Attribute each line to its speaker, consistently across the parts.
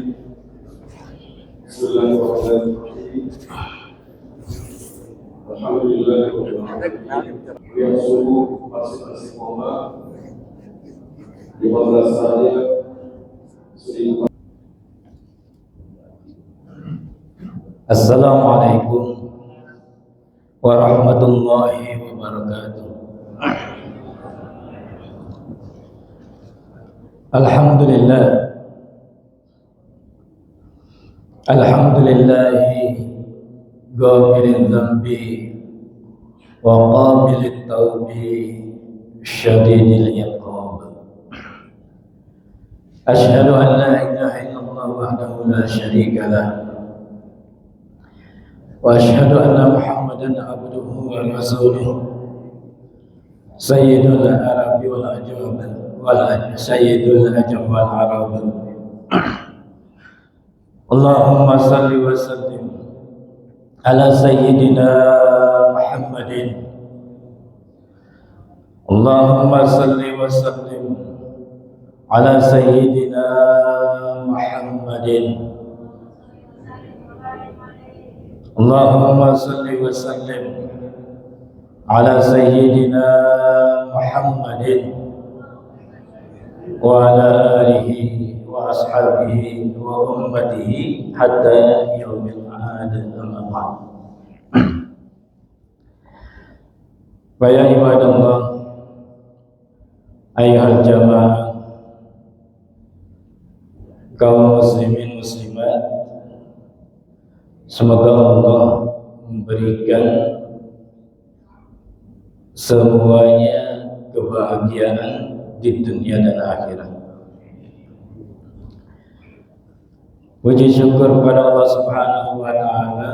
Speaker 1: Bismillahirrahmanirrahim. Alhamdulillahirrahmanirrahim. Yang sungguh masing-masing umat di mana saya sudah.
Speaker 2: Assalamualaikum warahmatullahi wabarakatuh. Alhamdulillah, alhamdulillahi ghafiril dzambi wa qabilit taubi syadidil iqab. Asyhadu an la ilaha illallah wahdahu la syarika lah wa asyhadu anna Muhammadan abduhu wa rasuluh sayyidul arabi wal ajam sayyidul ajam wal arab. Allahumma salli wa sallim ala sayyidina Muhammadin. Allahumma salli wa sallim ala sayyidina Muhammadin. Allahumma salli wa sallim ala sayyidina Muhammadin wa ala alihi wa ashabihi wa ummatihi hatta yaumil ma'ad. Amma ba'd. Wa ya ibadallah, ayyuhal jamaah, kaum muslimin muslimat, semoga Allah memberikan semuanya kebahagiaan di dunia dan akhirat. Puji syukur kepada Allah Subhanahu wa taala.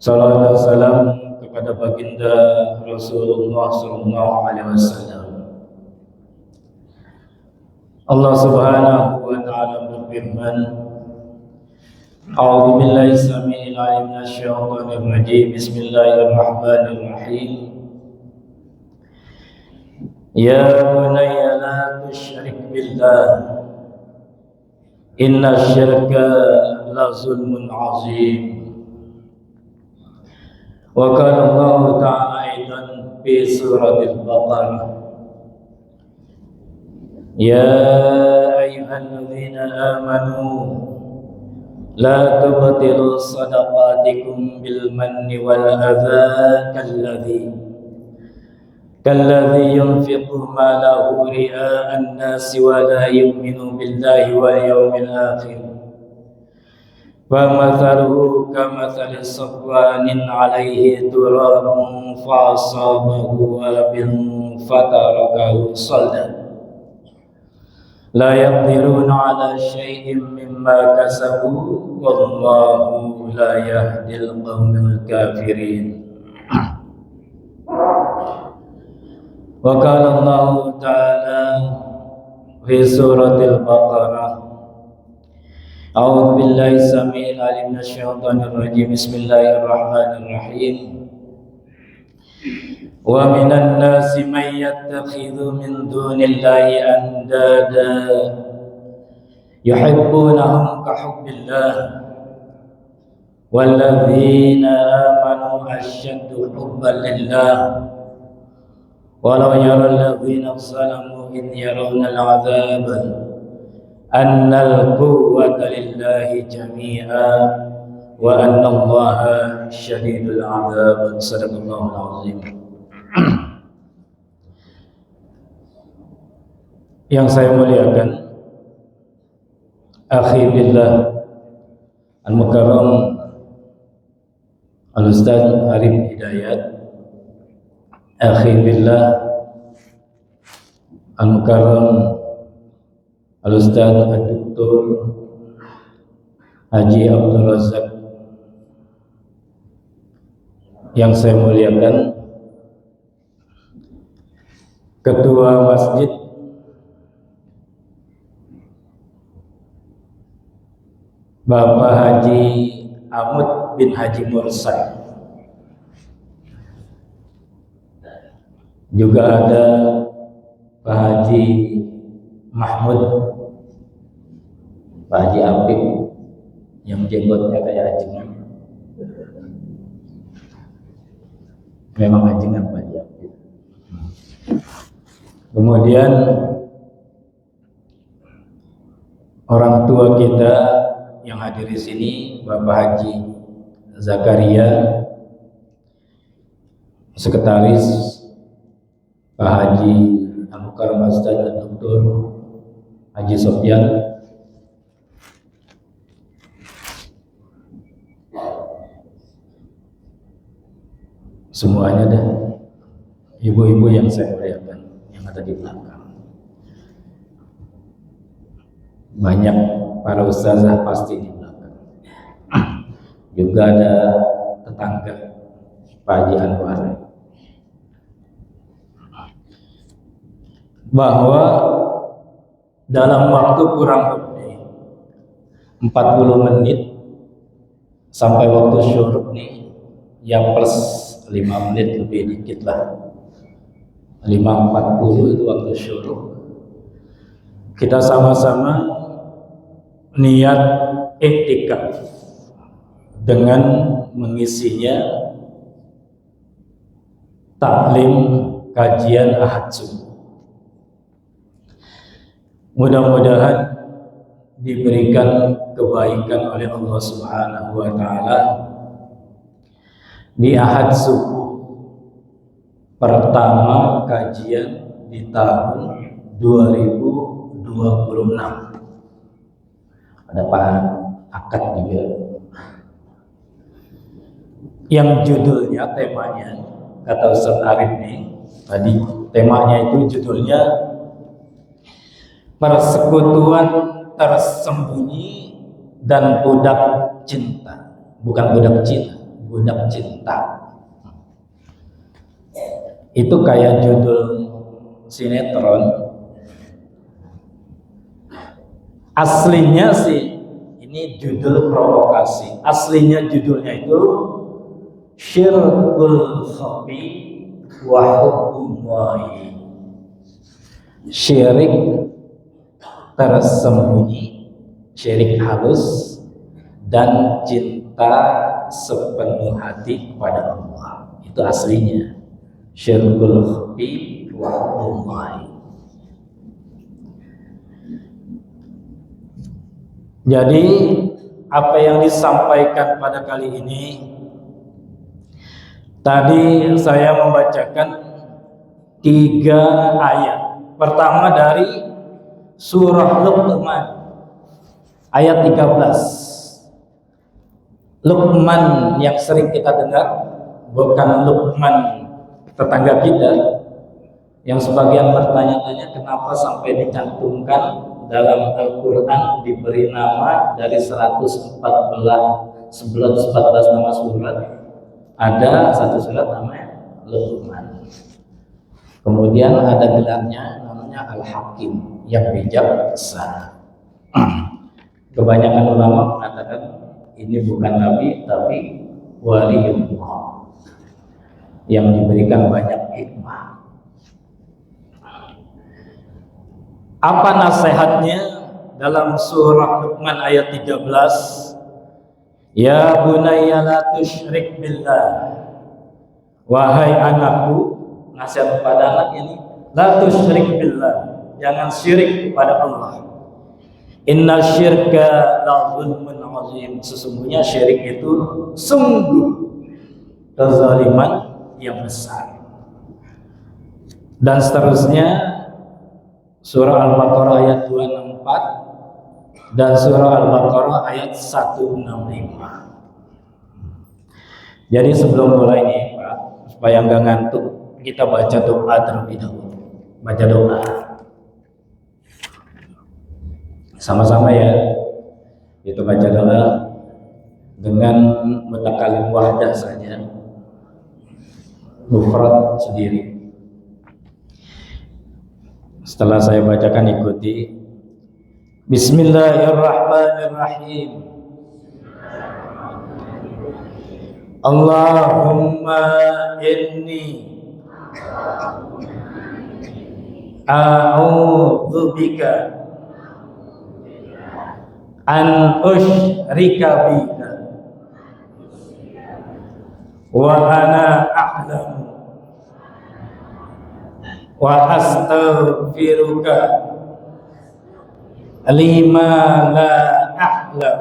Speaker 2: Salawat dan salam kepada baginda Rasulullah sallallahu alaihi wasallam. Allah Subhanahu wa taala berfirman, A'udzu billahi samii'il 'aliim minasy syaithaanir rajiim. Bismillahirrahmanirrahim. Ya bunayya la tusyrik billah, inna syirka la zulmun 'azim. Wa qala Allah ta'ala aidan fi suratil Baqarah, ya ayyuhalladzina amanu la tubtilu sadaqatikum bil manni wal adha kalladhi yunfiqu malahu ria'an nasi wa la yu'minu billahi wal yawmil akhir. Famathaluhu kamathali safwanin 'alaihi turabun fa'asabahu wabilun fatarakahu saldan. La yaqdiruna 'ala syai'in mimma kasabu wallahu la yahdil qawmal kafirin. Wa qala Allah ta'ala fi suratil Baqarah, A'udzu billahi samii'il 'aliim minasy syaithaanir rajiim. Bismillahirrahmanirrahim. Wa minan nasi may yattakhidhu min dunillahi andada yuhibbunahum ka hubbillah walladzina amanu asyaddu hubban lillah walau yaral ladzina zalamu id yarawna al'adzab annal quwwata lillahi jami'a wa anna Allaha syadidul 'adzab. Sadaqallahul 'azim. Yang saya muliakan, akhi billah al-mukarram al-Ustaz Arif Hidayat, akhi billah al-mukarram al-Ustaz Ad-Doktor Haji Abdul Razak. Yang saya muliakan, Ketua Masjid Bapak Haji Ahmad bin Haji Mursal. Juga ada Pak Haji Mahmud Pak Haji Apik yang jenggotnya kayak ajengan. Memang ajengan Pak Haji Apik. Kemudian orang tua kita yang hadir di sini, Bapak Haji Zakaria, Sekretaris Pak Haji Al-Mukarram Ustaz Dr. Haji Sofyan, semuanya dah ibu-ibu yang saya muliakan yang ada di belakang. Banyak para ustazah pasti di belakang. Juga ada tetangga Pak Haji Anwar. Bahwa dalam waktu kurang lebih 40 menit sampai waktu syuruk nih, yang plus 5 menit lebih dikit lah, 5.40 itu waktu syuruk. Kita sama-sama niat iktikaf dengan mengisinya taklim kajian ahad subuh. Mudah-mudahan diberikan kebaikan oleh Allah Subhanahu wa taala di ahad subuh pertama kajian di tahun 2026. Ada Pak Akad juga yang judulnya, temanya, kata Ustaz Arif nih tadi, temanya itu judulnya persekutuan tersembunyi dan budak cinta. Bukan budak Cina, budak cinta. Itu kayak judul sinetron. Aslinya sih ini judul provokasi. Aslinya judulnya itu Syirkul Khafi wa Hukmullahi. Syirik tersembunyi, syirik halus, dan cinta sepenuh hati kepada Allah. Itu aslinya Syirkul Khafi wa Hukmullahi. Jadi apa yang disampaikan pada kali ini, tadi saya membacakan 3 ayat. Pertama dari surah Luqman ayat 13. Luqman yang sering kita dengar, bukan Luqman tetangga kita yang sebagian bertanya-tanya kenapa sampai dicantumkan dalam Al-Quran diberi nama dari 114 nama surat, ada satu surat namanya Luqman. Kemudian ada gelarnya namanya Al-Hakim, yang bijak besar. Kebanyakan ulama mengatakan ini bukan nabi tapi waliullah yang diberikan banyak hikmah. Apa nasihatnya dalam surah Luqman ayat 13? Ya bunayya la tusyrik billah. Wahai anakku, nasihat kepada anak ini, la tusyrik billah, jangan syirik kepada Allah. Inna syirka la zulmun azim, sesungguhnya syirik itu sungguh kezaliman yang besar. Dan seterusnya surah Al-Baqarah ayat 264 dan surah Al-Baqarah ayat 165. Jadi sebelum mulai nih Pak, supaya nggak ngantuk, kita baca doa terlebih dahulu. Baca doa sama-sama ya. Itu baca doa dengan mutakalim wahdah saja, mufrad sendiri. Setelah saya bacakan ikuti. Bismillahirrahmanirrahim. Allahumma inni a'udzubika an usyrika bika wa ana a'lamu wa astaghfiruka lima la a'lam.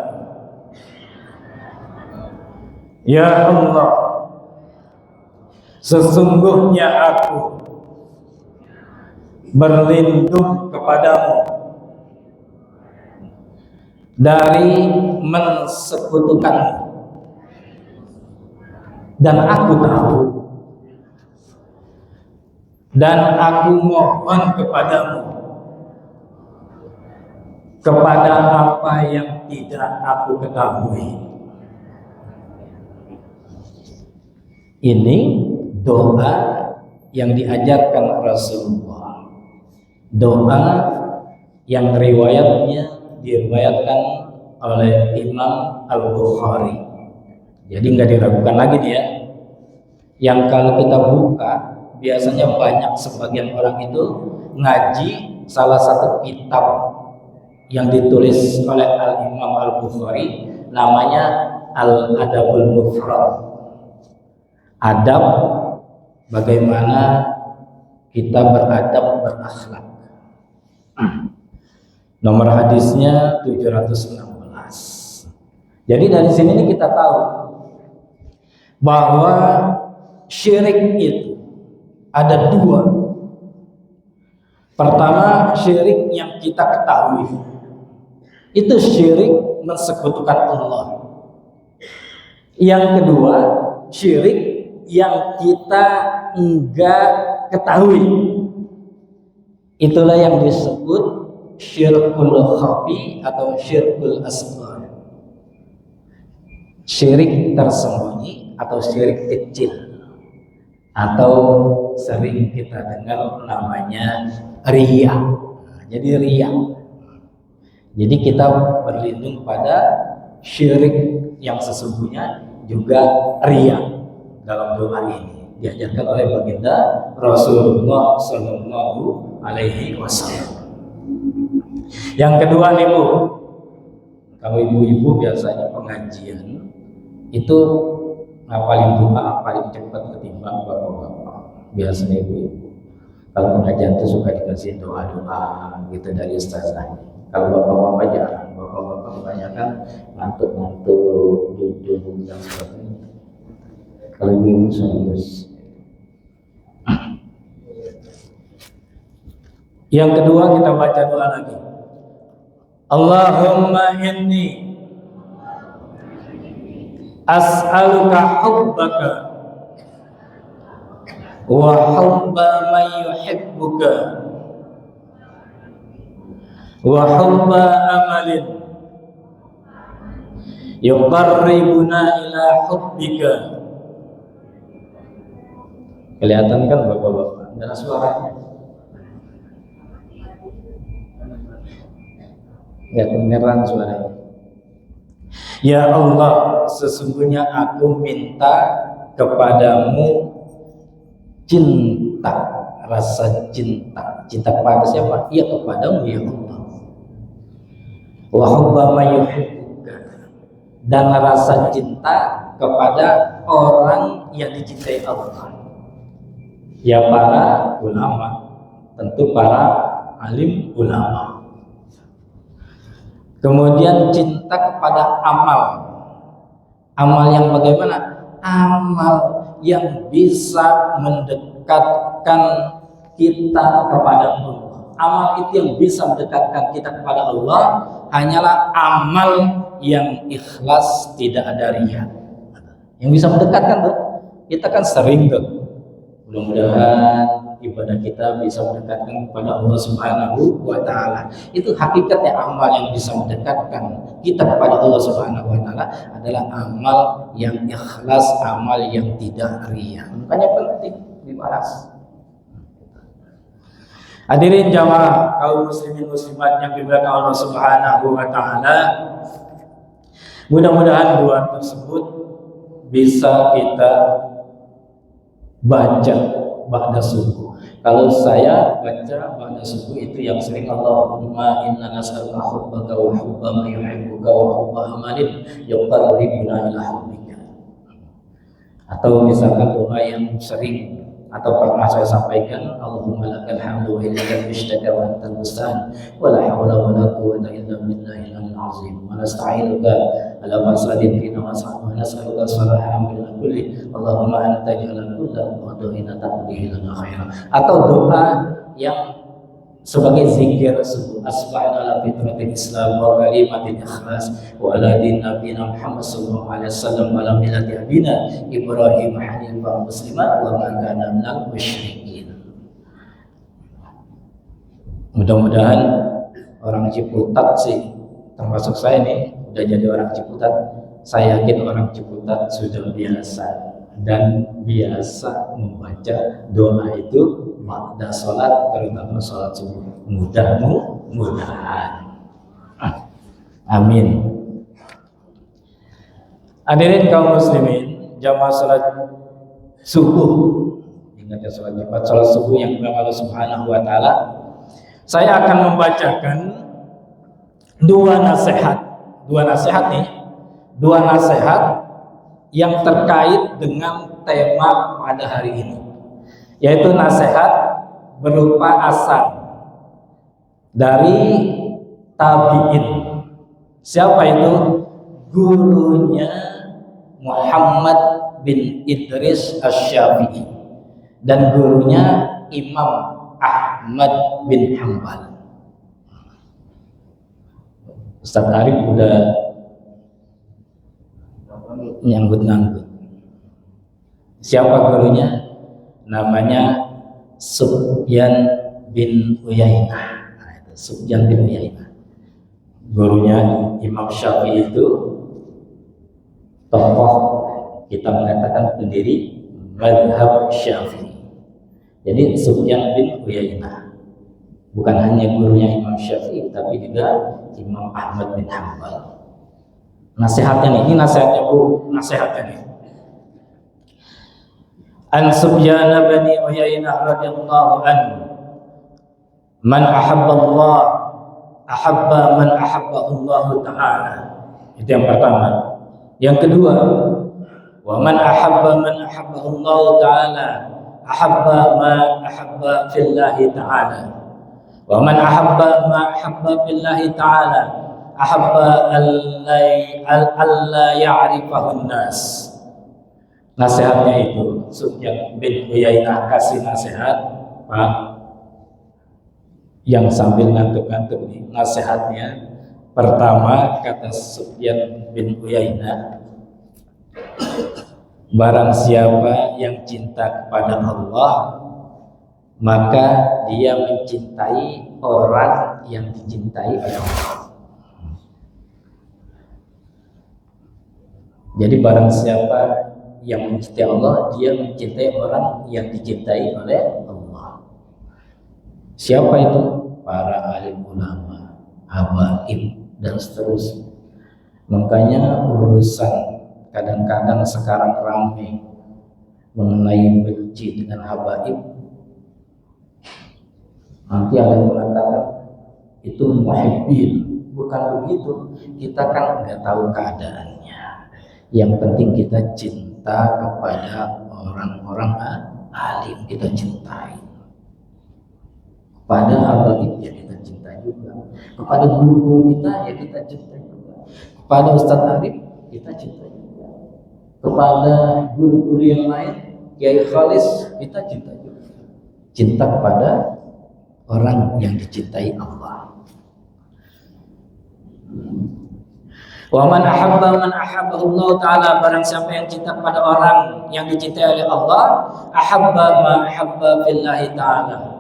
Speaker 2: Ya Allah, sesungguhnya aku berlindung kepadamu dari mensekutukanmu, dan aku tahu dan aku mohon kepadamu kepada apa yang tidak aku ketahui. Ini doa yang diajarkan Rasulullah, doa yang diriwayatkan oleh Imam Al-Bukhari. Jadi nggak diragukan lagi dia. Yang kalau kita buka, biasanya banyak sebagian orang itu ngaji salah satu kitab yang ditulis oleh Al-Imam Al-Bukhari, namanya Al-Adabul Mufrad. Adab, bagaimana kita beradab, berakhlak. Nomor hadisnya 716. Jadi dari sini kita tahu bahwa syirik itu ada dua. Pertama, syirik yang kita ketahui, itu syirik mensekutukan Allah. Yang kedua, syirik yang kita enggak ketahui, itulah yang disebut syirkul khafi atau syirkul asghar, syirik tersembunyi atau syirik kecil, atau sering kita dengar namanya riya. Jadi riya, jadi kita berlindung pada syirik yang sesungguhnya juga riya. Dalam doa ini diajarkan oleh baginda Rasulullah Sallallahu Alaihi Wasallam. Yang kedua nih Bu, kalau ibu-ibu biasanya pengajian itu ngapalin doa paling cepat ketimbang bapak-bapak. Biasanya ibu-ibu kalau pengajian itu suka dikasih doa-doa gitu dari ustazah. Kalau bapak-bapak jarang, bapak-bapak kebanyakan ngantuk-ngantuk, duduk yang seperti ini. Kalau ibu serius. Yang kedua kita baca doa lagi. Allahumma inni as'aluka hubbaka wa hubba man yuhibbuka wa hubba amalin yuqarribuna ila hubbika. Kelihatan kan bapak-bapak? Ada suaranya? Ya, kedengeran suaranya. Ya Allah, sesungguhnya aku minta kepadamu cinta, rasa cinta. Cinta kepada siapa? Ya kepadamu ya Allah. Wa hubba ma yuhibbuka, dan rasa cinta kepada orang yang dicintai Allah. Ya para ulama, tentu para alim ulama. Kemudian cinta kepada amal. Amal yang bagaimana? Amal yang bisa mendekatkan kita kepada Allah. Amal itu yang bisa mendekatkan kita kepada Allah hanyalah amal yang ikhlas, tidak ada riya. Yang bisa mendekatkan tuh, kita kan sering tuh. Mudah-mudahan ibadah kita bisa mendekatkan kepada Allah Subhanahu wa Ta'ala. Itu hakikatnya amal yang bisa mendekatkan kita kepada Allah Subhanahu wa Ta'ala adalah amal yang ikhlas, amal yang tidak riya. Makanya penting dibahas. Hadirin jamaah kaum muslimin muslimat yang dimuliakan Allah Subhanahu wa Ta'ala, mudah-mudahan doa tersebut bisa kita baca ba'da subuh. Kalau saya baca pada subuh itu yang sering, Allahumma inna nas'aluka hubbaka wa hubba ma yuhibbuka wa hubba amalin yuqarribuna ila hubbika. Atau misalkan doa yang sering atau pernah saya sampaikan, Allahumma lakal hamdu wa ilaikal mushtaka wa antal musta'an wa la hawla wa la quwwata illa billahil azim wa nasta'inuka ala fasadin fina wa nas'aluka salaha amrina kulli Allahumma anta ja'ala kulla qada'ina taqdihi lana khairan. Atau doa yang sebagai zikir subuh, asbahna ala fitratil Islam wa kalimatil ikhlas wa ala din nabiyina Muhammad sallallahu alaihi wasallam wa ala millati abina Ibrahim hanifan musliman wa ma kana minal musyrikin. Mudah-mudahan orang Ciputat sih, termasuk saya nih udah jadi orang Ciputat. Saya yakin orang Ciputat sudah biasa dan biasa membaca doa itu pada sholat, terutama sholat subuh. Mudah-mudahan. Amin. Hadirin kaum muslimin, jamaah sholat subuh. Ingat ya, sholat Jumat, sholat subuh yang dimaksud Allah Subhanahu wa taala. Saya akan membacakan dua nasihat yang terkait dengan tema pada hari ini, yaitu nasihat berupa asar dari tabi'in. Siapa itu? Gurunya Muhammad bin Idris Asy-Syafi'i dan gurunya Imam Ahmad bin Hanbal. Ustaz Arif udah nyanggut-nyanggut. Siapa gurunya? Namanya Sufyan bin Uyainah. Sufyan bin Uyainah. Gurunya Imam Syafi'i itu tokoh, kita mengatakan pendiri mazhab Syafi'i. Jadi Sufyan bin Uyainah bukan hanya gurunya Imam Syafi'i, tapi juga Imam Ahmad bin Hanbal. Nasihatnya nih, ini nasihatnya Bu, nasihatnya nih. An Sufyan bin Uyainah radhiyallahu anhu, man ahabba Allah ahabba man ahabba Allah taala. Itu yang pertama. Yang kedua, wa man ahabba Allah taala ahabba ma ahabba fillahi ta'ala. Wa man ahabba ma ahabba fillahi ta'ala ahabba alla ya'rifahun nas. Nasihatnya itu Sufyan bin Uyainah kasih nasihat, Pak, yang sambil ngantuk-ngantuk nih. Nasihatnya pertama, kata Sufyan bin Uyainah, barang siapa yang cinta kepada Allah, maka dia mencintai orang yang dicintai oleh Allah. Jadi barang siapa yang mencintai Allah, dia mencintai orang yang dicintai oleh Allah. Siapa itu? Para alim ulama, habaib, dan seterusnya. Makanya urusan kadang-kadang sekarang ramai mengenai benci dengan habaib. Nanti ada yang mengatakan itu muhibbin. Bukan begitu. Kita kan nggak tahu keadaannya. Yang penting kita cinta kepada orang-orang alim, kita cintai. Kepada habaib ya kita cintai juga. Kepada guru-guru kita ya kita cintai juga. Kepada Ustaz Arif kita cintai juga. Kepada guru-guru yang lain, Kiai Khalis, kita cinta juga. Cinta kepada orang yang dicintai Allah. Wa man ahabba Allah taala, barang siapa yang cinta kepada orang yang dicintai oleh Allah, ahabba ma ahabba fillahi taala.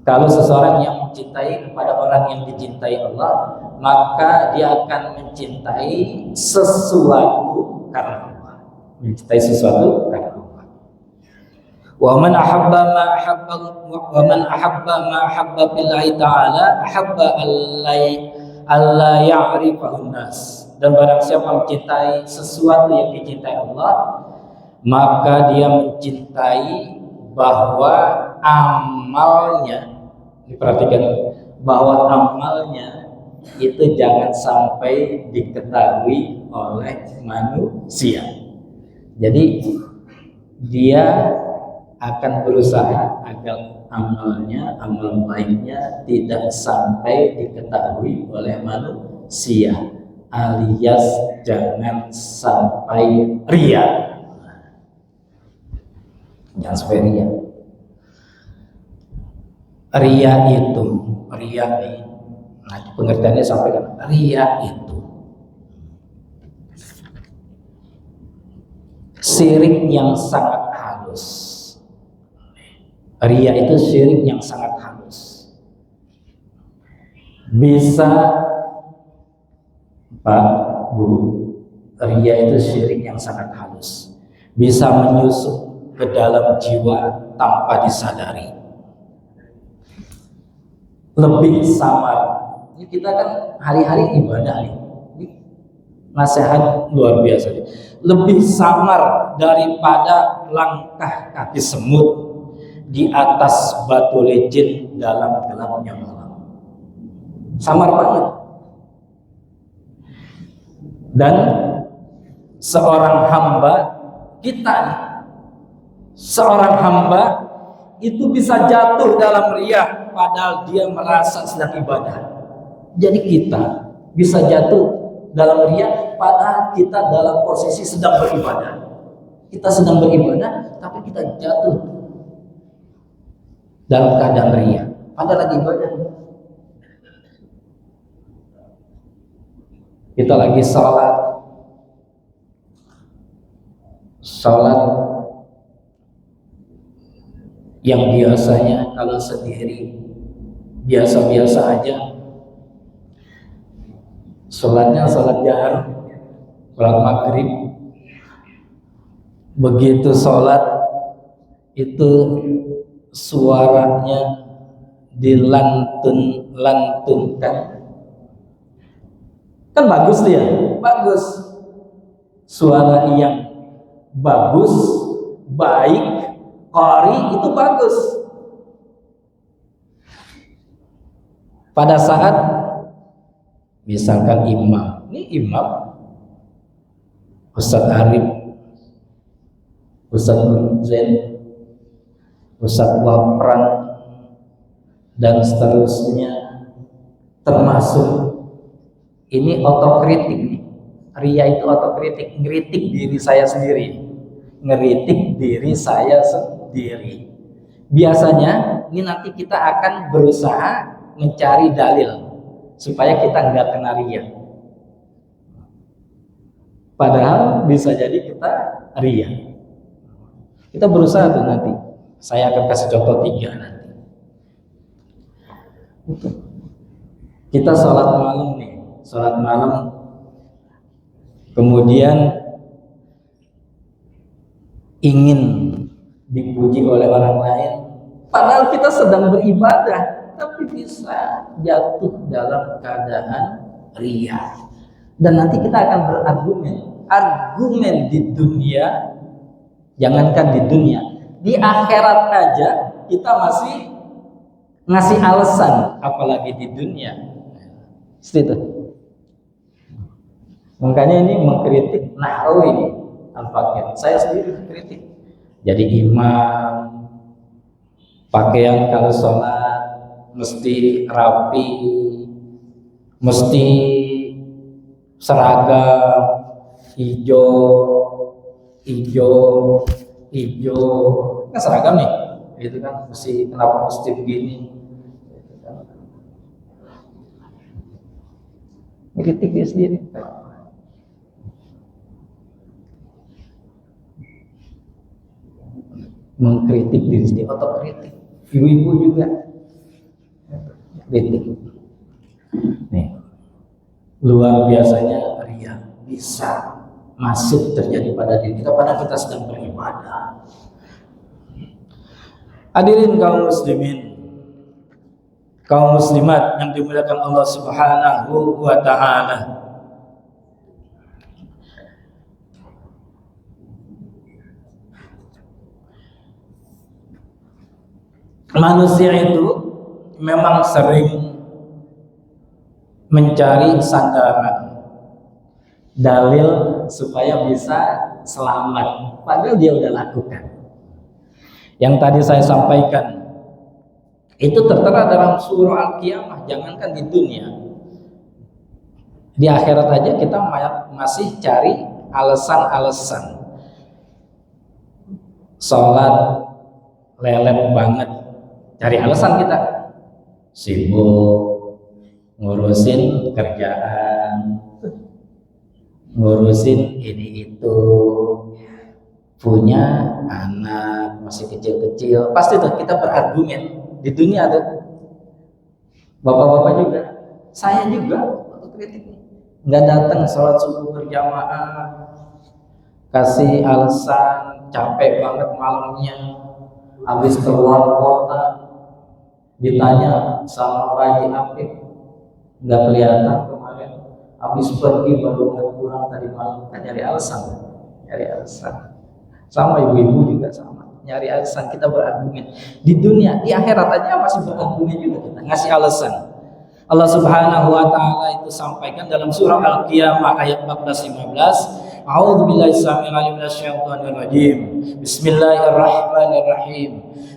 Speaker 2: Kalau seseorang yang mencintai kepada orang yang dicintai Allah, maka dia akan mencintai sesuatu karena Allah. Mencintai sesuatu karena Allah. Wa man ahabba ma ahabba billahi ta'ala ahabba alla ya'rifahun nas. Dan barang siapa mencintai sesuatu yang dicintai Allah, maka dia mencintai bahwa amalnya, diperhatikan, bahwa amalnya itu jangan sampai diketahui oleh manusia. Jadi dia akan berusaha agar amalnya, amal baiknya tidak sampai diketahui oleh manusia, alias jangan sampai ria. Jangan sampai ria. Ria itu, ria nih. Nah, pengertiannya sampaikan. Ria itu syirik yang sangat halus. Ria itu syirik yang sangat halus. Bisa, Pak, Bu, ria itu syirik yang sangat halus. Bisa menyusup ke dalam jiwa tanpa disadari. Lebih samar. Ini kita kan hari-hari ibadah nih. Ini nasihat luar biasa. Lebih samar daripada langkah kaki semut di atas batu licin dalam gelapnya malam. Samar banget. Dan seorang hamba kita nih, seorang hamba itu bisa jatuh dalam riya padahal dia merasa sedang ibadah. Jadi kita bisa jatuh dalam riya padahal kita dalam posisi sedang beribadah. Kita sedang beribadah tapi kita jatuh dalam keadaan riya padahal lagi ibadah. Kita lagi sholat yang biasanya kalau sendiri biasa-biasa aja, sholatnya sholat jahar, sholat maghrib. Begitu sholat itu suaranya dilantunkan, kan bagus dia, bagus, suara yang bagus, baik, qari itu bagus. Pada saat misalkan imam, ini imam Ustaz Arif, Ustaz Zain, Ustaz Wapran dan seterusnya, termasuk ini otokritik nih. Ria itu otokritik, ngeritik diri saya sendiri, ngeritik diri saya sendiri. Biasanya ini nanti kita akan berusaha mencari dalil supaya kita nggak kena ria. Padahal bisa jadi kita ria. Kita berusaha tuh nanti. Saya akan kasih contoh 3 nanti. Kita sholat malam nih, sholat malam, kemudian ingin dipuji oleh orang lain, padahal kita sedang beribadah, tapi bisa jatuh dalam keadaan ria. Dan nanti kita akan berargumen di dunia, jangankan di dunia, di akhirat aja kita masih ngasih alasan, apalagi di dunia. Seperti itu. Makanya ini mengkritik Nahrawi ini Al-Fakir. Saya sendiri mengkritik. Jadi imam, pakaian kalau sholat mesti rapi, mesti seragam hijau, kan seragam nih, gitu kan, mesti, kenapa mesti begini? Kritik dia sendiri. Mengkritik diri sendiri, otokritik. Ibu-ibu juga kritik. Nih, luar biasanya ria bisa masuk terjadi pada diri kita padahal kita sedang beribadah. Hadirin kaum muslimin, kaum muslimat yang dimuliakan Allah Subhanahu wa ta'ala. manusia itu memang sering mencari sandaran, dalil supaya bisa selamat, padahal dia udah lakukan. Yang tadi saya sampaikan itu tertera dalam surah Al-Qiyamah, jangankan di dunia, di akhirat aja kita masih cari alasan-alasan. Sholat lelet banget, cari alasan kita, sibuk ngurusin kerjaan, ngurusin ini itu, punya anak masih kecil-kecil, pasti tuh kita berargumen. Di dunia tuh bapak-bapak juga, saya juga waktu kritik nggak datang sholat subuh berjamaah, kasih alasan capek banget malamnya, habis keluar kota, ditanya sama Pak Haji Apip nggak kelihatan kemarin, habis pergi baru mau pulang tadi malam, kan nyari alasan. Sama ibu-ibu juga sama, nyari alasan, kita berargumen. Di dunia, di akhirat aja masih berargumen juga kita, ngasih alasan. Allah Subhanahu wa taala itu sampaikan dalam surah Al-Qiyamah ayat 14-15, A'udzubillahi samil alim minasyaitonir rajim. Bismillahirrahmanirrahim.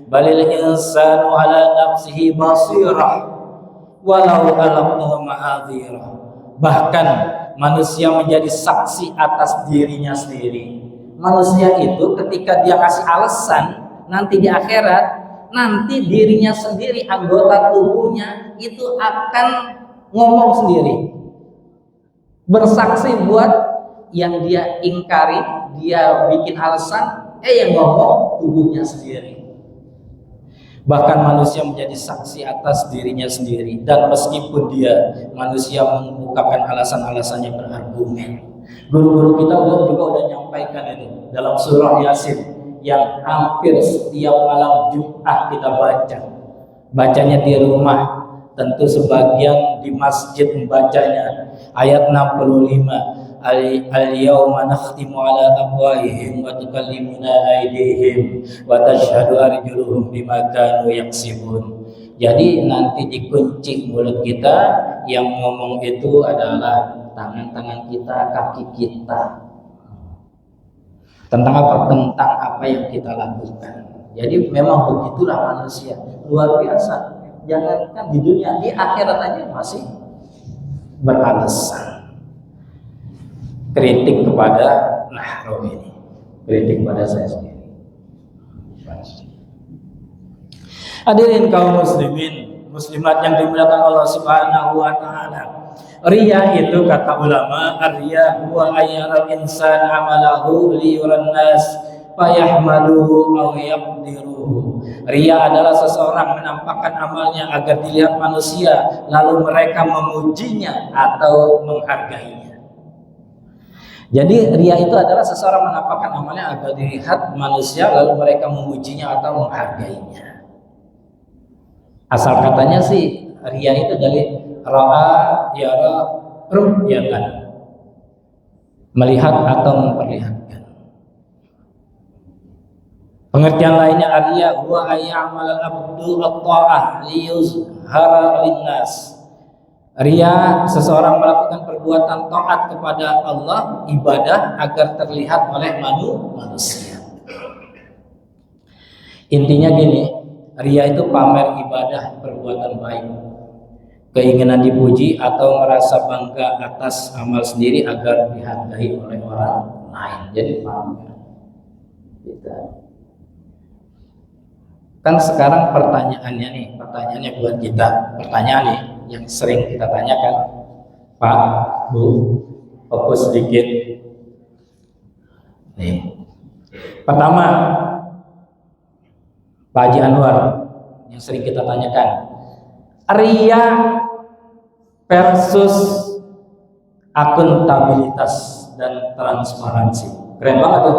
Speaker 2: Balil insanu ala nafsihi basirah walau alaqahu ma'adzirah. Bahkan manusia menjadi saksi atas dirinya sendiri. Manusia itu ketika dia kasih alasan nanti di akhirat, nanti dirinya sendiri, anggota tubuhnya itu akan ngomong sendiri, bersaksi buat yang dia ingkari, dia bikin alasan, yang ngomong tubuhnya sendiri. Bahkan manusia menjadi saksi atas dirinya sendiri, dan meskipun dia manusia mengemukakan alasan-alasannya berargumen. Guru-guru kita juga udah nyampaikan itu dalam surah Yasin yang hampir setiap malam Jumat kita baca. Bacanya di rumah, tentu sebagian di masjid membacanya. Ayat 65, Al-yawma nakhtimu ala afwahihim wa tukallimuna aydihim wa tashhadu arjuluhum bima kanu yaksibun. Jadi nanti dikunci mulut kita, yang ngomong itu adalah tangan-tangan kita, kaki kita. Tentang apa? Tentang apa yang kita lakukan. Jadi memang begitulah manusia, luar biasa. Jangankan di dunia, di akhirat aja masih beralasan. Kritik kepada Nahrawi ini, kritik pada saya sendiri. Hadirin kaum muslimin, muslimat yang dimuliakan Allah Subhanahu wa taala. Riya itu kata ulama, ar-riya huwa ayyaral insan amalahu liyuran nas fayahmaluhu aw yaqdiruhu. Riya adalah seseorang menampakkan amalnya agar dilihat manusia, lalu mereka memujinya atau menghargainya. Jadi riya itu adalah seseorang menampakkan amalnya agar dilihat manusia, lalu mereka memujinya atau menghargainya. Asal katanya sih riya itu dari ra'a yara ru'yatan, melihat atau memperlihatkan. Pengertian lainnya riya huwa ayya'malal abdu at-ta'ah liyuzhara linnas. Riya seseorang melakukan perbuatan taat kepada Allah, ibadah agar terlihat oleh manusia. Intinya gini, riya itu pamer ibadah, perbuatan baik, keinginan dipuji atau merasa bangga atas amal sendiri agar dihargai oleh orang lain. Jadi pamer. Kan sekarang pertanyaannya buat kita, pertanyaan nih yang sering kita tanyakan, Pak, Bu, fokus sedikit. Nih, pertama, Pak Haji Anwar, yang sering kita tanyakan, riya versus akuntabilitas dan transparansi. Keren banget tuh.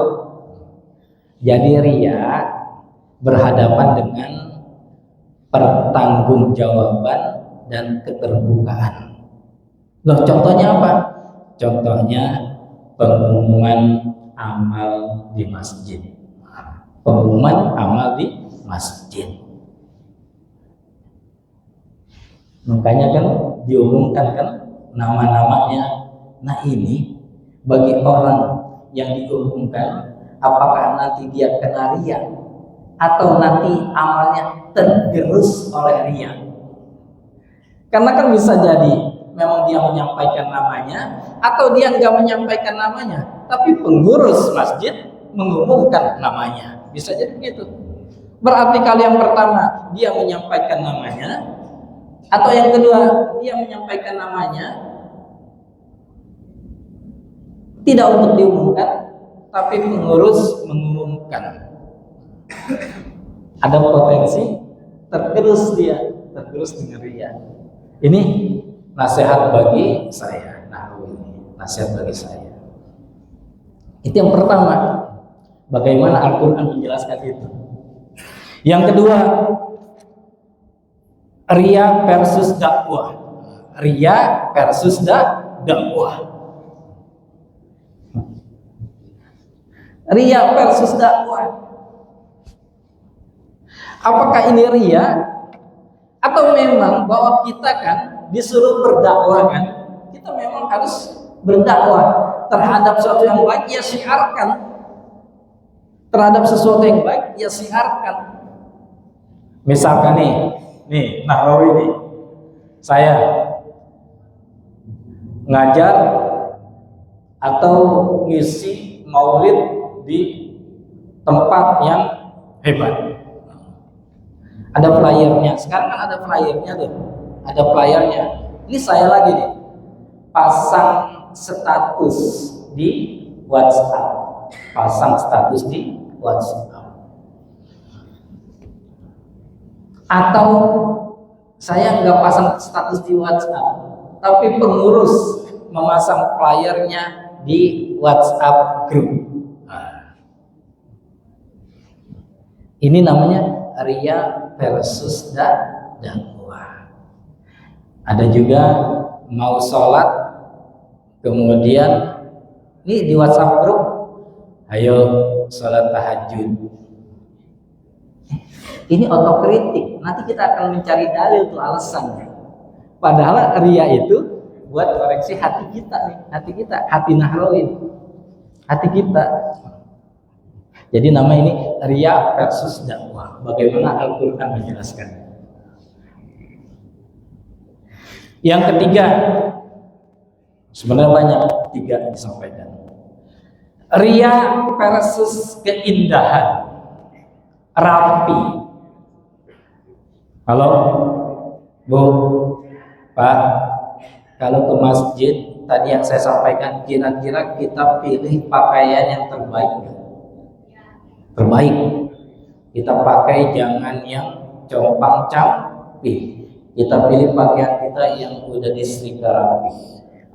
Speaker 2: Jadi riya berhadapan dengan pertanggungjawaban dan keterbukaan. Loh, contohnya apa? Contohnya pengumuman amal di masjid. Pengumuman amal di masjid. Makanya kan diumumkan kan nama-namanya. Nah ini bagi orang yang diumumkan, apakah nanti dia kena riya atau nanti amalnya tergerus oleh riya? Karena kan bisa jadi memang dia menyampaikan namanya atau dia nggak menyampaikan namanya, tapi pengurus masjid mengumumkan namanya. Bisa jadi begitu. Berarti kalau yang pertama dia menyampaikan namanya, atau yang kedua dia menyampaikan namanya tidak untuk diumumkan, tapi pengurus mengumumkan, ada potensi tergerus dengan riya. Ini nasihat bagi saya. Nah, ini nasihat bagi saya. Itu yang pertama. Bagaimana Al-Quran menjelaskan itu. Yang kedua, riya versus dakwah. Riya versus dakwah. Riya versus dakwah. Apakah ini riya? Atau memang bahwa kita kan disuruh berdakwah kan? Kita memang harus berdakwah terhadap sesuatu yang baik, ya syiarkan. Terhadap sesuatu yang baik, ya syiarkan. Misalkan nih Nahrawi nih, saya ngajar atau ngisi maulid di tempat yang hebat. Ada flyernya. Sekarang kan ada flyernya tuh. Ada flyernya. Ini saya lagi nih pasang status di WhatsApp. Pasang status di WhatsApp. Atau saya nggak pasang status di WhatsApp, tapi pengurus memasang flyernya di WhatsApp group. Ini namanya riya versus dakwah. Ada juga mau sholat, kemudian ini di WhatsApp group, ayo sholat tahajud. Ini otokritik. Nanti kita akan mencari dalil tuh alasannya. Padahal riya itu buat koreksi hati kita nih, hati Nahrawi, hati kita. Jadi nama ini riya versus dakwah. Bagaimana Al-Quran menjelaskan. Yang ketiga, sebenarnya banyak, 3 yang disampaikan. Riya versus keindahan, rapi. Halo, Bu, Pak, kalau ke masjid tadi yang saya sampaikan, kira-kira kita pilih pakaian yang terbaik. Terbaik kita pakai, jangan yang compang-camping. Kita pilih pakaian kita yang udah disetrika rapi.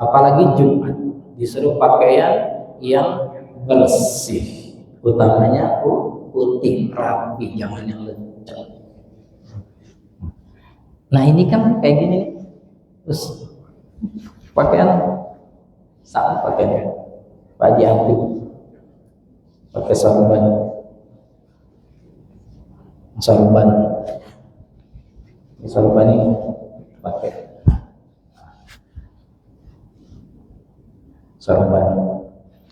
Speaker 2: Apalagi Jumat disuruh pakaian yang bersih, utamanya putih rapi, jangan yang lecek. Nah ini kan kayak gini, terus pakaian sama pakaian baju api, pakai sarban ini pakai sarban.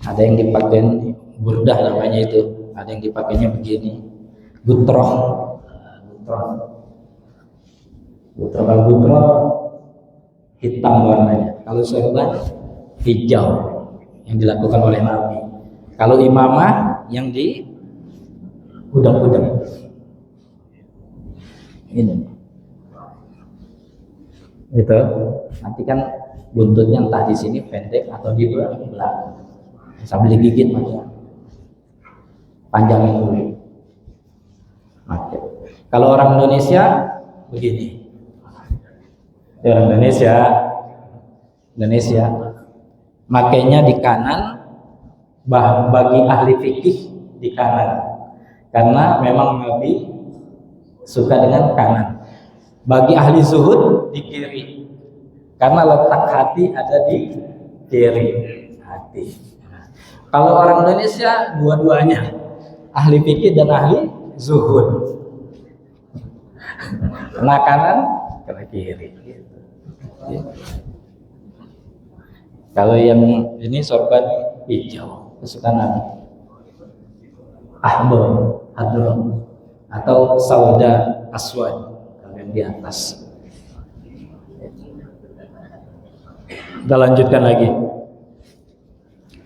Speaker 2: Ada yang dipakai burdah namanya itu, ada yang dipakainya begini, gutroh. Gutroh hitam warnanya. Kalau sarban hijau yang dilakukan oleh Nabi. Kalau imamah yang di udang-udang. Ini. Gitu. Nanti kan buntutnya entah di sini pendek atau di belakang. Sambil digigit macam. Panjangin dulu. Oke. Kalau orang Indonesia begini. Orang Indonesia makainya di kanan, bagi ahli fikih di kanan, karena memang Nabi suka dengan kanan. Bagi ahli zuhud di kiri, karena letak hati ada di kiri hati. Kalau orang Indonesia dua-duanya, ahli fikih dan ahli zuhud, kena kanan kena kiri. Ya. Kalau yang ini sorban hijau, kesukaan Nabi. Ahmar, hadron, atau sauda aswad, kalau yang di atas. Kita lanjutkan lagi.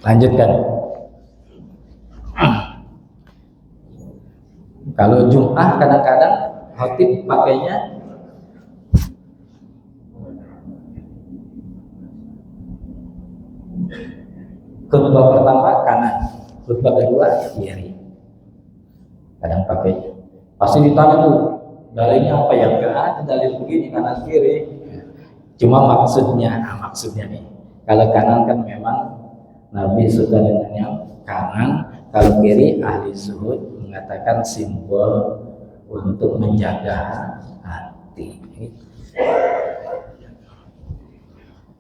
Speaker 2: Lanjutkan. Kalau Jum'ah kadang-kadang khatib pakainya khutbah pertama kanan, khutbah kedua kiri. Kadang pakainya. Pasti ditanya tuh, dalilnya apa ya? Enggak ada dalil begini kanan kiri. Cuma maksudnya nih. Kalau kanan kan memang Nabi suka dengan yang kanan. Kalau kiri ahli zuhud mengatakan simbol untuk menjaga hati.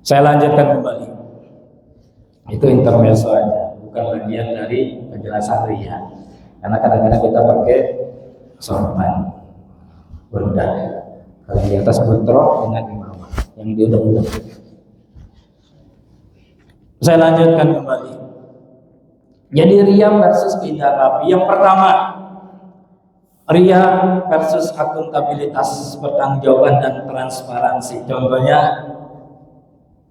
Speaker 2: Saya lanjutkan kembali. Itu intermezzo aja, bukan bagian dari penjelasan ria. Karena kadang-kadang kita pakai sorban, burdah. Kalau di atas butroh dengan imamah yang diudang-udang. Saya lanjutkan kembali. Jadi ria versus keindahan rapi. Yang pertama, ria versus akuntabilitas, pertanggungjawaban dan transparansi. Contohnya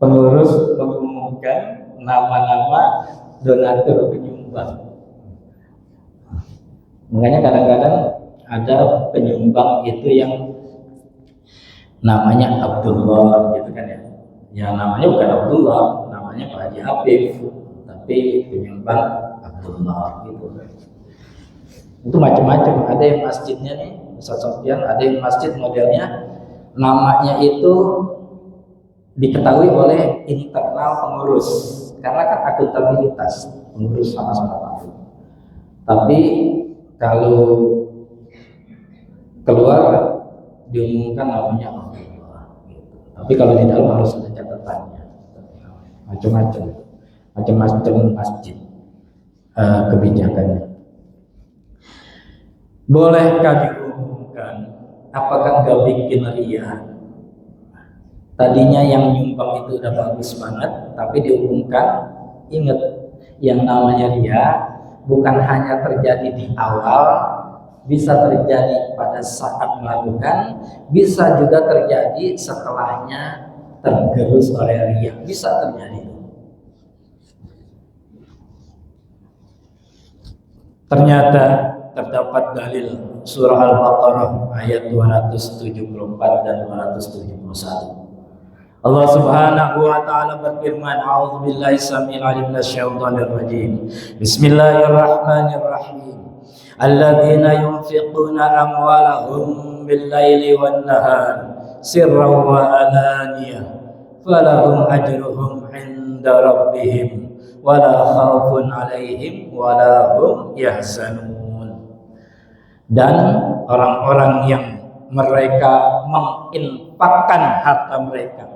Speaker 2: pengurus mengumumkan nama-nama donatur penyumbang. Makanya kadang-kadang ada penyumbang itu yang namanya Abdullah gitu kan ya. Yang namanya bukan Abdullah, namanya Pak Haji Habib, tapi penyumbang Abdullah gitu. Itu macam-macam. Ada yang masjidnya nih, Ustaz Sofyan, ada yang masjid modelnya namanya itu diketahui oleh internal pengurus, karena kan akuntabilitas pengurus sama-sama tahu. Tapi kalau keluar diumumkan namanya Allah gitu. Tapi kalau di dalam harus ada catatannya. Macam-macam masjid kebijakannya. Bolehkah diumumkan? Apakah nggak bikin ria? Tadinya yang nyumbang itu udah bagus banget, tapi diumumkan. Ingat, yang namanya ria bukan hanya terjadi di awal, bisa terjadi pada saat melakukan, bisa juga terjadi setelahnya tergerus oleh ria, bisa terjadi. Ternyata terdapat dalil surah Al-Baqarah ayat 274 dan 271. Allah Subhanahu wa taala berfirman, a'udzubillahi samil alim minasyaitonir rajim. Bismillahirrahmanirrahim. Alladzina yunfiquna amwalahum bil-laili wan-nahar sirran wa alaniyah falahum ajruhum 'inda rabbihim wala khaufun 'alaihim wala hum yahzanun. Dan orang-orang yang mereka menginfakkan harta mereka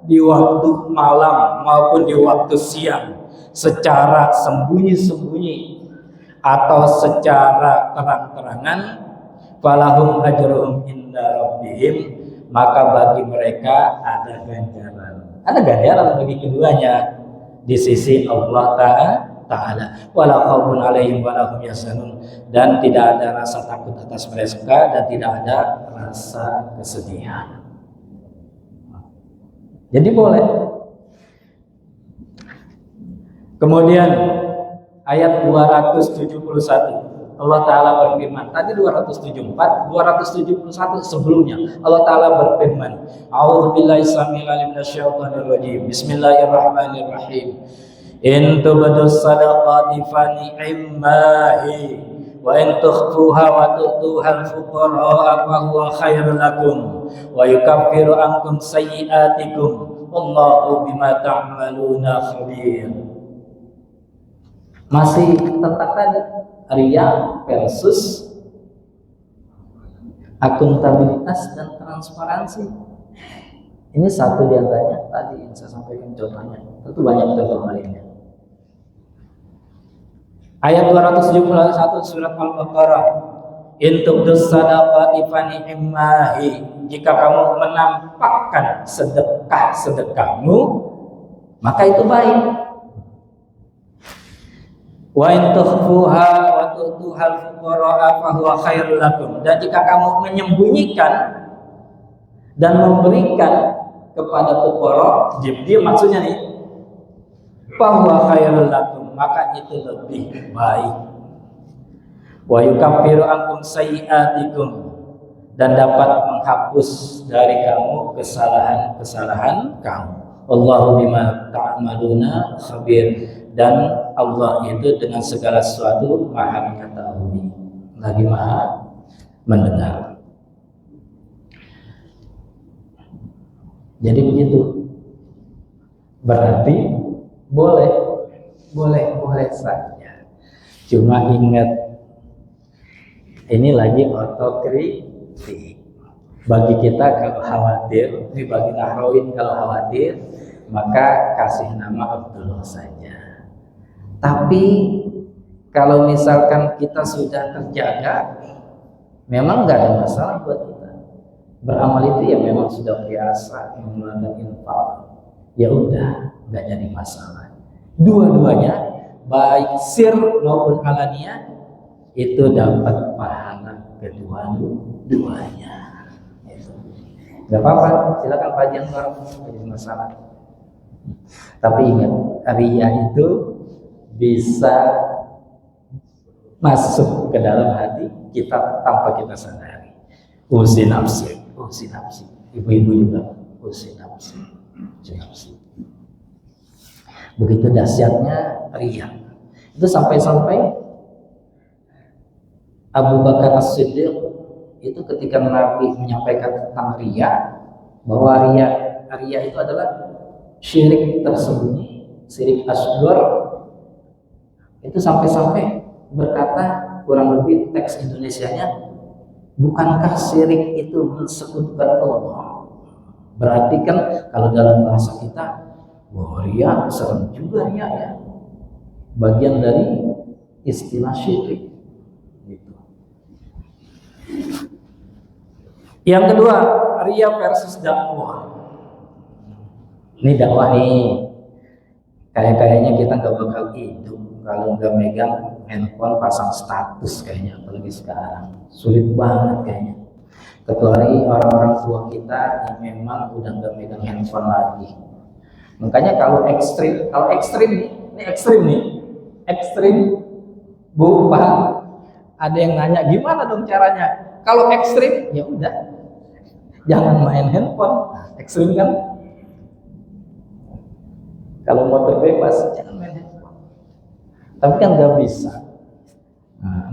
Speaker 2: di waktu malam maupun di waktu siang secara sembunyi-sembunyi atau secara terang-terangan, falahum ajruhum inda rabbihim, maka bagi mereka ada ganjaran. Ada ganjaran bagi keduanya di sisi Allah Ta'ala. Wala khaufun 'alaihim wala hum yahzanun, dan tidak ada rasa takut atas mereka dan tidak ada rasa kesedihan. Jadi boleh. Kemudian ayat 271 Allah Ta'ala berfirman, tadi 274, 271 sebelumnya Allah Ta'ala berfirman, a'udzubillahi samil alim minasyaitonir rajim. Bismillahirrahmanirrahim. In tubdus sadaqati fa ni'mahi wa in tukhfuha wa tu'tuha al-fuqara fa huwa khairul lakum wa yukaffiru ankum sayyi'atikum wallahu bima ta'maluna khabir. Masih tentang tadi ria versus akuntabilitas dan transparansi. Ini satu di antaranya tadi yang saya sampaikan contohnya. Tentu banyak contoh lainnya. Ayat 271 surat Al-Baqarah. Intuk sadaqati fani'immahi, jika kamu menampakkan sedekahmu maka itu baik. Wa in tukhfuha wa tu'tuhal fuqara'a fa huwa khairul lakum, dan jika kamu menyembunyikan dan memberikan kepada fuqara, diam-diam maksudnya nih, fa huwa khairul lakum, maka itu lebih baik. Wa yukaffiru ankum sayyi'atikum, dan dapat menghapus dari kamu kesalahan-kesalahan kamu. Wallahu bima ta'maluna khabir, dan Allah itu dengan segala sesuatu maha mengetahui lagi maha mendengar. Jadi begitu, berarti boleh saja, cuma ingat ini lagi otokritik. Bagi kita kalau khawatir, ini bagi Nahrawin kalau khawatir, maka kasih nama Abdullah saja. Tapi kalau misalkan kita sudah terjaga, memang nggak ada masalah buat kita. Beramal itu ya memang sudah biasa, mengeluarkan infak, ya udah nggak jadi masalah. Dua-duanya, baik sir maupun alaniyah, itu dapat pahala kedua-duanya. Gak apa-apa, silakan Pak Janwar, jadi masalah. Tapi ingat, riya itu bisa masuk ke dalam hati kita tanpa kita sadari. Usi nafsi. Ibu-ibu juga usi nafsi. Begitu dahsyatnya riya. Itu sampai-sampai Abu Bakar As-Siddiq itu ketika Nabi menyampaikan tentang riya, bahwa riya itu adalah syirik tersembunyi, syirik asghar, itu sampai-sampai berkata, kurang lebih teks Indonesianya, bukankah syirik itu mensekutukan Allah? Berarti kan kalau dalam bahasa kita, wah riya serem juga riya ya, bagian dari istilah syirik. Yang kedua, riya versus dakwah. Ini dakwah nih, kayaknya kita nggak bakal hidup kalau nggak megang handphone pasang status kayaknya, apalagi sekarang sulit banget kayaknya. Kecuali orang-orang tua kita yang memang udah nggak megang handphone lagi. Makanya kalau ekstrim Bu, Pak, ada yang nanya gimana dong caranya? Kalau ekstrim, ya udah, jangan main handphone. Ekstrim kan? Kalau mau terbebas, jangan main handphone. Tapi kan nggak bisa.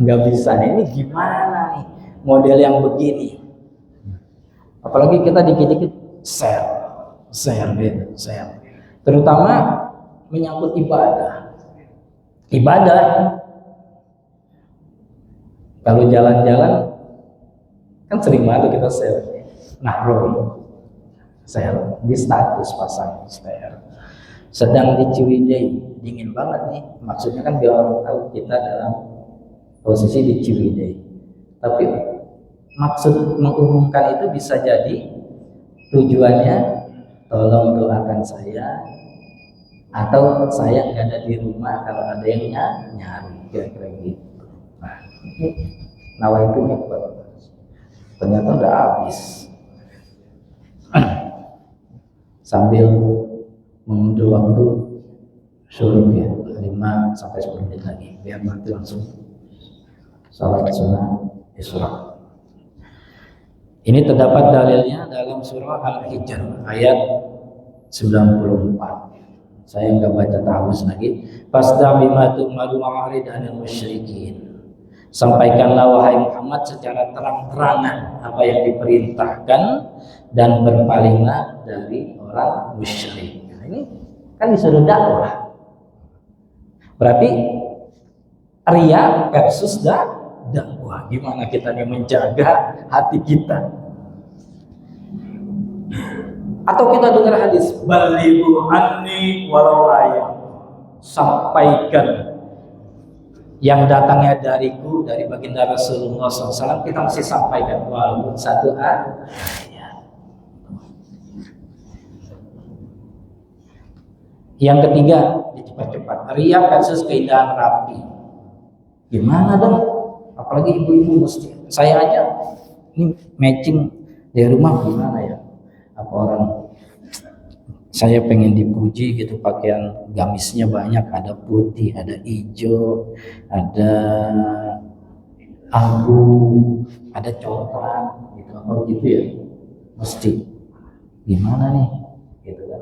Speaker 2: Nggak bisa nih. Ini gimana nih model yang begini? Apalagi kita dikit-dikit share. Terutama menyangkut ibadah. Kalau jalan-jalan kan sering banget kita share. Share di status, pasang share. Sedang di Ciwidey, dingin banget nih. Maksudnya kan biar orang tahu kita dalam posisi di Ciwidey. Tapi maksud mengumumkan itu bisa jadi tujuannya tolong doakan saya, atau saya nggak ada di rumah kalau ada yang nyari, kira-kira gitu. Nah, ini nawaitunya ternyata nggak habis. Sambil mengundur waktu suruh ya 5-10 menit lagi biar nanti langsung salat sunnah Isra. Ini terdapat dalilnya dalam surah Al-Hijr ayat 94. Saya nggak baca tahus lagi. Fasda bima tu'maru wa'rid 'anil musyrikin. Sampaikanlah wahai Muhammad secara terang-terangan apa yang diperintahkan dan berpalinglah dari orang musyrik. Nah, ini kan disuruh dakwah. Berarti riya versus dakwah. Gimana kita menjaga hati kita? Atau kita dengar hadis, balighu anni walau ayat. Sampaikan yang datangnya dariku, dari baginda Rasulullah SAW, kita mesti sampaikan walaupun satu ayat. Yang ketiga, dicepat-cepat, riak versus keindahan rapi. Gimana dong? Apalagi ibu-ibu mesti. Saya aja ini matching di rumah gimana ya? Apa orang saya pengen dipuji gitu, pakaian gamisnya banyak, ada putih, ada hijau, ada abu, ada coklat gitu, apa gitu ya, mesti gimana nih gitu kan.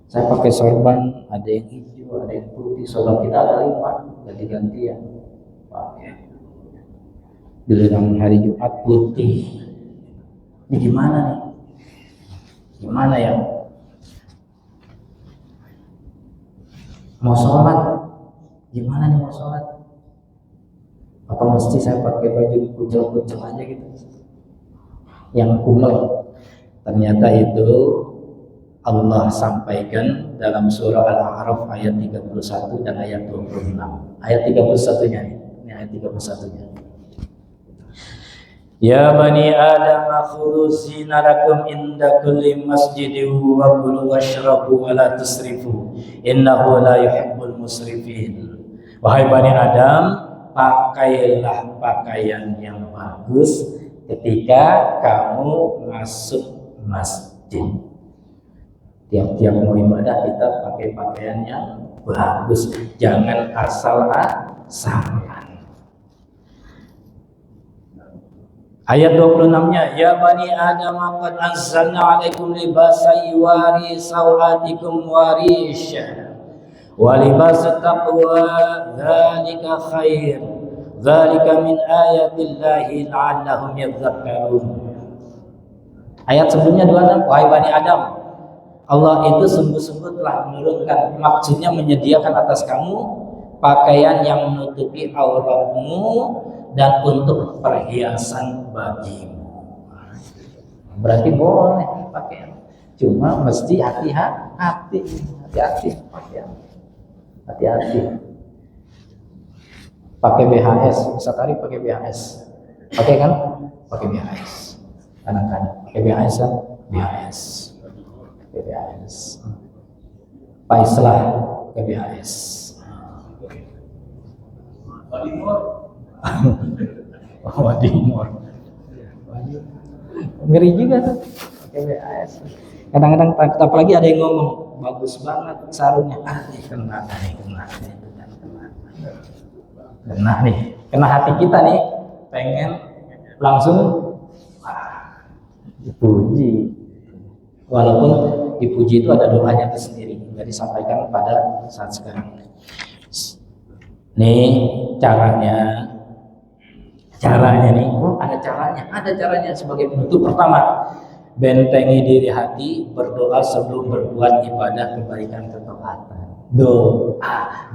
Speaker 2: Saya pakai sorban, ada yang hijau, ada yang putih, sorban kita ada 5, ganti-gantian pakai. Giliran hari Jumat putih, ini gimana nih, gimana ya? Mau sholat, gimana nih mau sholat? Apa mesti saya pakai baju kucel-kucel aja gitu? Yang kumel. Ternyata itu Allah sampaikan dalam surah Al-A'raf ayat 31 dan ayat 26. Ayat 31-nya ini ayat 31-nya. Ya bani Adam khudhu zinatakum inda kulli masjidin wa kulu washrabu wa la tusrifu innahu la yuhibbul musrifin. Wahai bani Adam, pakailah pakaian yang bagus ketika kamu masuk masjid. Tiap-tiap mau ibadah kita pakai pakaian yang bagus, jangan asal-asalan. Ayat 26-nya, ya bani Adam qad anzalna 'alaikum libasa yuwari sawatikum warisha wa libasut taqwa dzalika khair dzalika min ayatillahi la'allahum yadhakkarun. Ayat sebelumnya 26, wahai bani Adam, Allah itu sungguh-sungguh telah menurunkan, maksudnya menyediakan atas kamu pakaian yang menutupi auratmu dan untuk perhiasan bagimu. Berarti boleh pakaian, cuma mesti hati-hati pakaian. Hati-hati. Pakai BHS, Satari pakai BHS. Pakai kan? Pakai BHS. Kadang-kadang pakai BHS kan? BHS. Pakai BHS. Pak Islah pakai BHS. Wadimor. Ngeri juga tuh pakai BHS. Kadang-kadang apalagi ada yang ngomong bagus banget sarungnya, kena nih, kena hati kita nih, pengen langsung dipuji. Walaupun dipuji itu ada doanya tersendiri, nggak disampaikan pada saat sekarang. Nih caranya nih, ada caranya sebagai penutup. Pertama, bentengi diri hati, berdoa sebelum berbuat ibadah kebaikan ketaatan. Doa.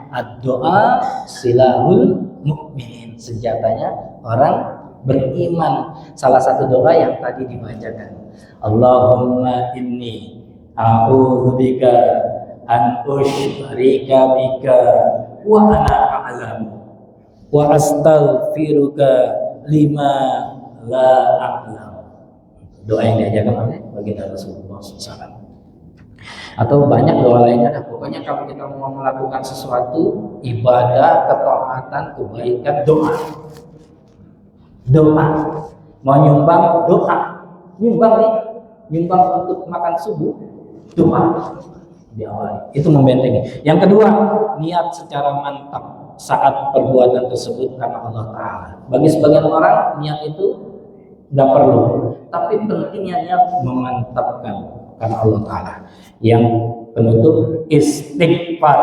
Speaker 2: Ad-doa silahul mukmin, senjatanya orang beriman. Salah satu doa yang tadi dibacakan, Allahumma inni a'udzubika an usyrika bika wa ana a'lamu wa astaghfiruka lima la a'lam. Doa yang diajarkan oleh baginda Rasulullah SAW. Atau banyak doa lainnya. Pokoknya kalau kita mau melakukan sesuatu ibadah, ketaatan, kebaikan, doa. Mau nyumbang, doa. Nyumbang untuk makan subuh, doa. Diawali. Itu membentengi. Yang kedua, niat secara mantap saat perbuatan tersebut karena Allah Ta'ala. Bagi sebagian orang niat itu nggak perlu, tapi pentingnya niat memantapkan karena Allah Ta'ala. Yang penutup, istighfar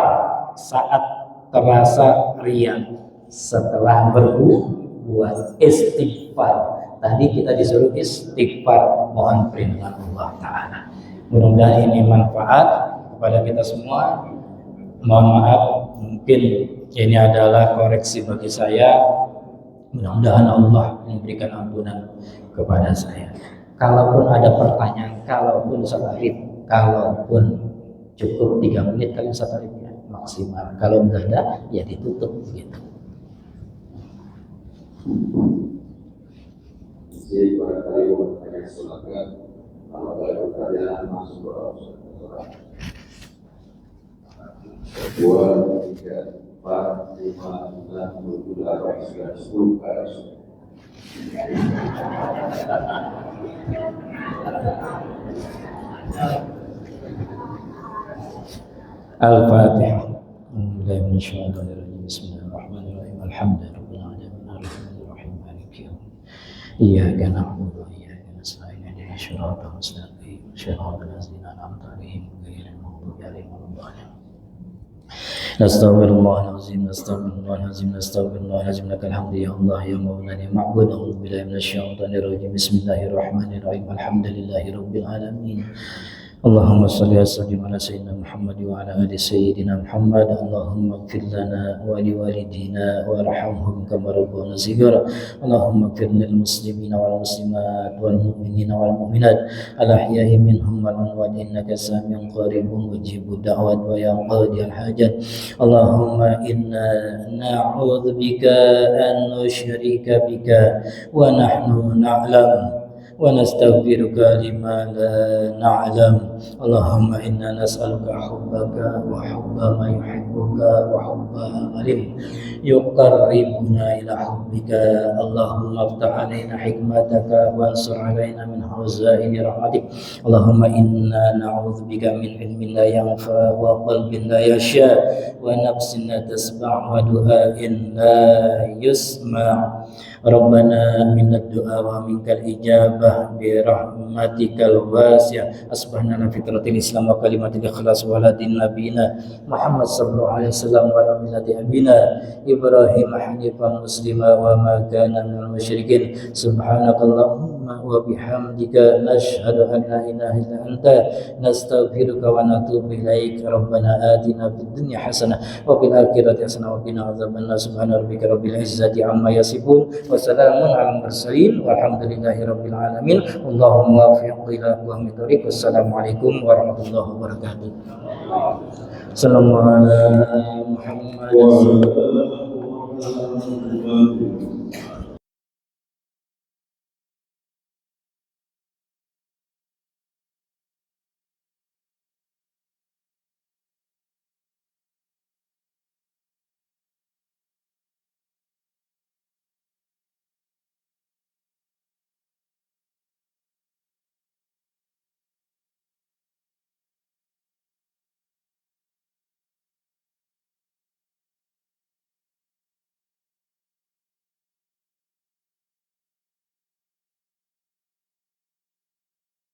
Speaker 2: saat terasa riya setelah berbuat. Istighfar, tadi kita disuruh istighfar, mohon perlindungan Allah Ta'ala. Mudah-mudahan ini manfaat kepada kita semua. Mohon maaf, mungkin ini adalah koreksi bagi saya. Mudah-mudahan Allah memberikan ampunan kepada saya. Kalaupun ada pertanyaan, kalaupun cukup 3 menit kali Ustaz Arif ya. maksimal. Kalau nggak ada, ya ditutup gitu.
Speaker 1: Jadi barangkali bertanya silakan. Kalau ada pertanyaan masuk ke orang. 2, 3, 4, 5, 6, 7, 8, 9, 10 ke atas.
Speaker 2: Al-Fatihah. Bismillahirrahmanirrahim. Alhamdulillahirabbil alamin. Arrahmanirrahim. Maliki yaumiddin. Iyyaka na'budu wa iyyaka nasta'in. Ihdinas siratal mustaqim. Shiratal ladzina an'amta 'alaihim ghairil maghdubi 'alaihim waladdallin. Astaghfirullahaladzim, astaghfirullahaladzim, astaghfirullahaladzim. Lakal hamdu ya Allah ya Maulana ya Ma'bud. A'udzu billahi minasyaitonir rajim. Bismillahirrahmanirrahim. Alhamdulillahirabbil alamin. Allahumma salli wa sallim ala sayyidina Muhammad wa ala ali sayyidina Muhammad. Allahumma ighfir lana wa liwalidina warhamhum kama rabbawna shighara. Allahumma ighfir lil muslimina wal muslimat wal mu'minina wal mu'minat al ahya'i minhum wal amwat innaka samiun qaribun mujibud da'wat wa ya qadiyal hajat. Allahumma inna na'udzubika an nusyrika bika wa nahnu na'lam wa nastaghfiruka lima la na'lam. Allahumma inna nas'aluka hubbaka wa hubba ma yuhibbuka wa hubba amalin yuqarribuna ila hubbika. Allahumma aftah alaina hikmataka wa ansur alaina min hazaini rahmatik. Allahumma inna na'udzubika min ilmin la yanfa wa qalbin la yasha wa nafsin la tasma' wa du'ain la yusma'. Rabbana minad du'a wa minkal ijabah bi rahmatikal wasi'ah. Asbahna ala fitratil Islam wa kalimatil ikhlas wa ala din nabiyina Muhammad sallallahu alaihi wasallam wa ala millati abina Ibrahim hanifan muslima wa ma kana minal musyrikin. Subhanakallahumma wa bihamdika nashhadu an la ilaha illa anta nastaghfiruka wa natubu ilaik. Rabbana atina fid dunya hasanah wa fil akhirati hasanah wa qina adzabannar. Subhana rabbika rabbil izzati amma yasifun. Wassalamun ala mursalin walhamdulillahi rabbil alamin. Allahumma waffiq ila aqwamit thoriq. Wassalamualaikum warahmatullahi wabarakatuh. Sallallahu ala Muhammad.